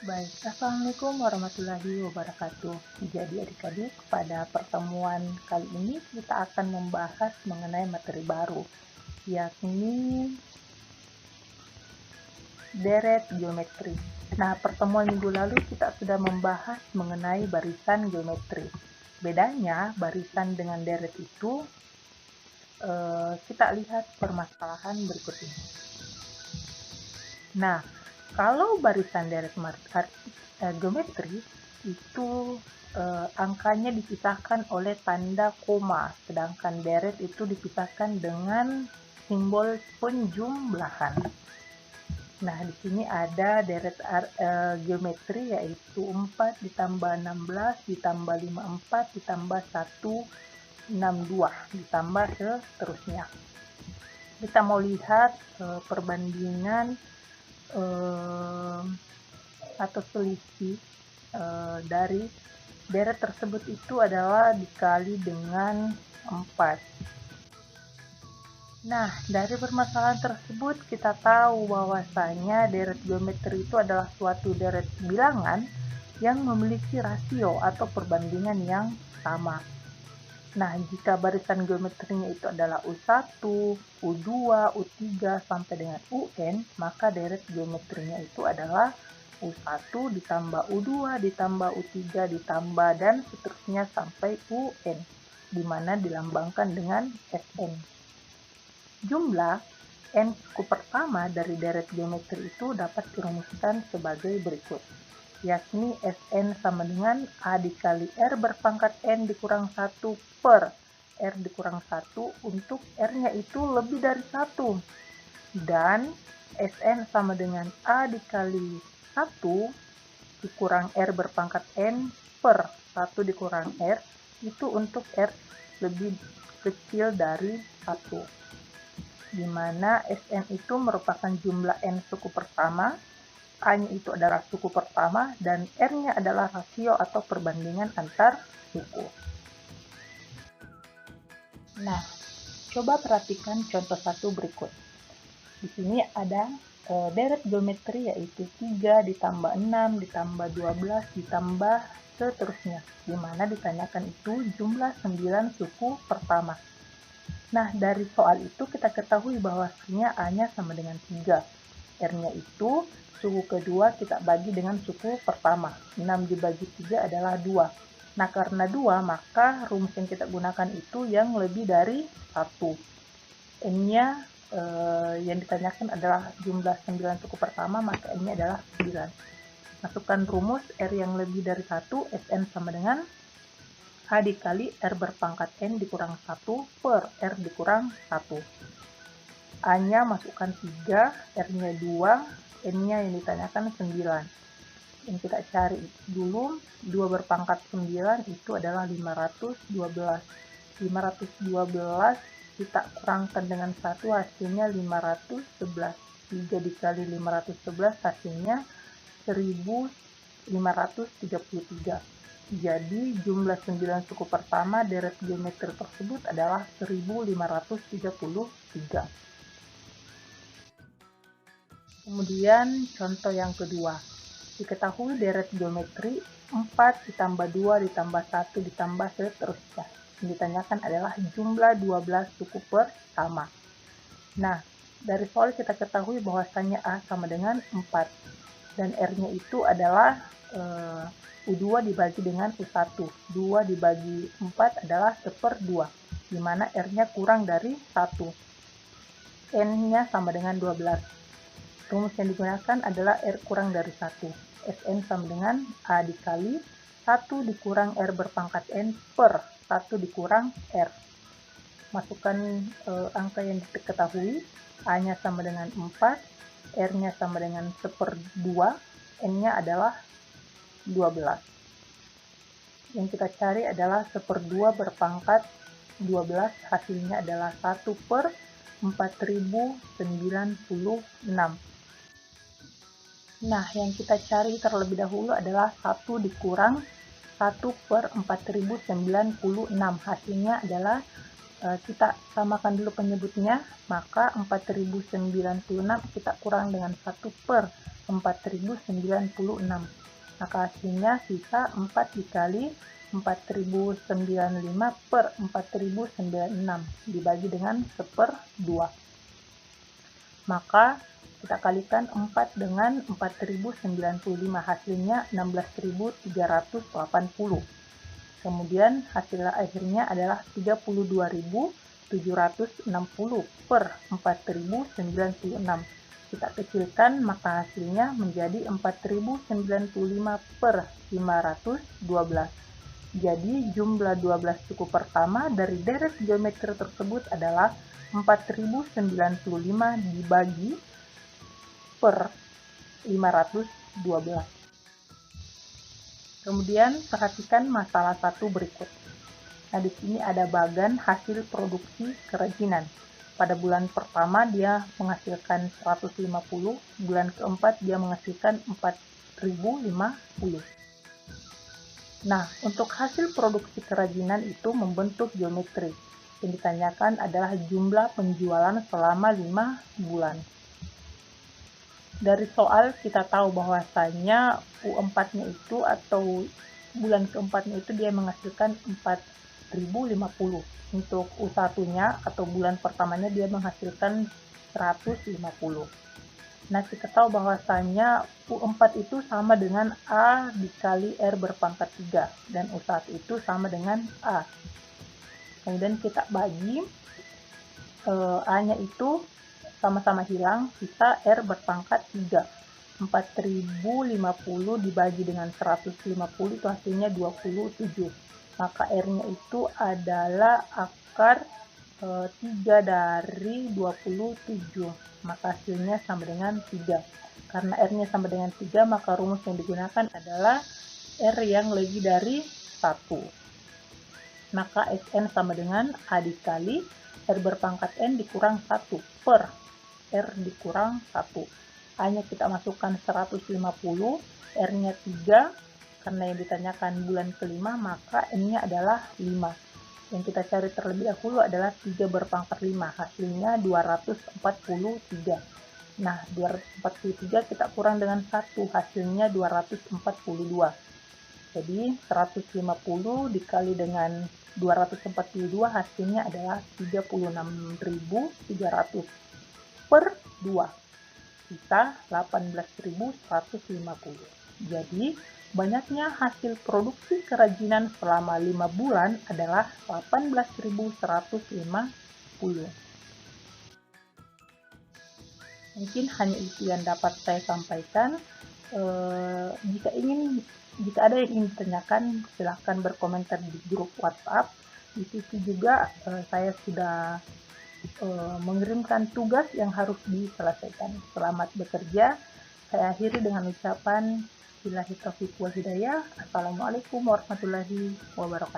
Baik, Assalamualaikum warahmatullahi wabarakatuh. Jadi adik-adik, pada pertemuan kali ini kita akan membahas mengenai materi baru, yakni deret geometri. Nah, pertemuan minggu lalu kita sudah membahas mengenai barisan geometri. Bedanya barisan dengan deret itu, kita lihat permasalahan berikut ini. Nah, kalau barisan deret geometri itu angkanya dipisahkan oleh tanda koma, sedangkan deret itu dipisahkan dengan simbol penjumlahan. Nah, di sini ada deret geometri yaitu 4 ditambah 16 ditambah 54 ditambah 162 ditambah seterusnya. Kita mau lihat perbandingan atau selisih dari deret tersebut itu adalah dikali dengan 4. Nah, dari permasalahan tersebut kita tahu bahwasanya deret geometri itu adalah suatu deret bilangan yang memiliki rasio atau perbandingan yang sama. Nah, jika barisan geometrinya itu adalah U1, U2, U3 sampai dengan UN, maka deret geometrinya itu adalah U1 ditambah U2 ditambah U3 ditambah dan seterusnya sampai UN, di mana dilambangkan dengan Sn. Jumlah n suku pertama dari deret geometri itu dapat dirumuskan sebagai berikut, yakni Sn sama dengan A dikali R berpangkat N dikurang 1 per R dikurang 1 untuk R-nya itu lebih dari 1. Dan Sn sama dengan A dikali 1 dikurang R berpangkat N per 1 dikurang R itu untuk R lebih kecil dari 1. Di mana Sn itu merupakan jumlah n suku pertama, A-nya itu adalah suku pertama, dan R-nya adalah rasio atau perbandingan antar suku. Nah, coba perhatikan contoh 1 berikut. Di sini ada deret geometri yaitu 3 ditambah 6 ditambah 12 ditambah seterusnya, di mana ditanyakan itu jumlah 9 suku pertama. Nah, dari soal itu kita ketahui bahwasanya A-nya sama dengan 3. R-nya itu suku kedua kita bagi dengan suku pertama. 6 dibagi 3 adalah 2. Nah, karena 2, maka rumus yang kita gunakan itu yang lebih dari 1. N-nya yang ditanyakan adalah jumlah 9 suku pertama, maka N-nya adalah 9. Masukkan rumus R yang lebih dari 1, Sn sama dengan A dikali R berpangkat N dikurang 1 per R dikurang 1. A-nya masukkan 3, R-nya 2, N-nya yang ditanyakan 9. Yang kita cari dulu, 2 berpangkat 9 itu adalah 512. 512 kita kurangkan dengan 1 hasilnya 511. 3 dikali 511 hasilnya 1533. Jadi jumlah 9 suku pertama deret geometri tersebut adalah 1533. Kemudian contoh yang kedua. Diketahui deret geometri 4 ditambah 2 ditambah 1 ditambah seterusnya. Yang ditanyakan adalah jumlah 12 suku pertama. Nah, dari soal kita ketahui bahwasannya A sama dengan 4. Dan R-nya itu adalah U2 dibagi dengan U1. 2 dibagi 4 adalah 1/2, di mana R-nya kurang dari 1. N-nya sama dengan 12. Rumus yang digunakan adalah R kurang dari 1. Sn sama dengan A dikali 1 dikurang R berpangkat N per 1 dikurang R. Masukkan angka yang diketahui. A-nya sama dengan 4, R-nya sama dengan 1/2, N-nya adalah 12. Yang kita cari adalah 1/2 berpangkat 12, hasilnya adalah 1/4096. Nah, yang kita cari terlebih dahulu adalah 1 dikurang 1/4096. Hasilnya adalah kita samakan dulu penyebutnya, maka 4096 kita kurang dengan 1/. 4096. Maka hasilnya sisa 4 dikali 4095 per 4096 dibagi dengan 1/2. Maka kita kalikan 4 dengan 4095, hasilnya 16.380. Kemudian hasil akhirnya adalah 32.760 per 4096. Kita kecilkan, maka hasilnya menjadi 4095 per 512. Jadi jumlah 12 suku pertama dari deret geometri tersebut adalah 4095 dibagi per 512. Kemudian perhatikan masalah 1 berikut. Nah, di sini ada bagan hasil produksi kerajinan. Pada bulan pertama dia menghasilkan 150, bulan keempat dia menghasilkan 4050. Nah, untuk hasil produksi kerajinan itu membentuk geometri. Yang ditanyakan adalah jumlah penjualan selama 5 bulan. Dari soal kita tahu bahwasanya U4-nya itu atau bulan keempatnya itu dia menghasilkan 4050. Untuk U1-nya atau bulan pertamanya dia menghasilkan 150. Nah, kita tahu bahwasanya U4 itu sama dengan A dikali R berpangkat 3 dan U1 itu sama dengan A. Kemudian kita bagi A-nya itu sama-sama hilang, sisa R berpangkat 3. 4050 dibagi dengan 150 itu hasilnya 27. Maka R-nya itu adalah akar 3 dari 27. Maka hasilnya sama dengan 3. Karena R-nya sama dengan 3, maka rumus yang digunakan adalah R yang lebih dari 1. Maka Sn sama dengan A dikali R berpangkat N dikurang 1 per R dikurang 1. A-nya kita masukkan 150, R-nya 3. Karena yang ditanyakan bulan kelima, maka N-nya adalah 5. Yang kita cari terlebih dahulu adalah 3 berpangkat 5, hasilnya 243. Nah, 243 kita kurang dengan 1, hasilnya 242. Jadi 150 dikali dengan 242 hasilnya adalah 36.300 per 2, sisa 18.150. Jadi banyaknya hasil produksi kerajinan selama 5 bulan adalah 18.150. Mungkin hanya itu yang dapat saya sampaikan. Jika ada yang ingin ditanyakan, silahkan berkomentar di grup WhatsApp. Di situ juga saya sudah mengirimkan tugas yang harus diselesaikan. Selamat bekerja. Saya akhiri dengan ucapan Billahi taufiq wal hidayah. Assalamualaikum warahmatullahi wabarakatuh.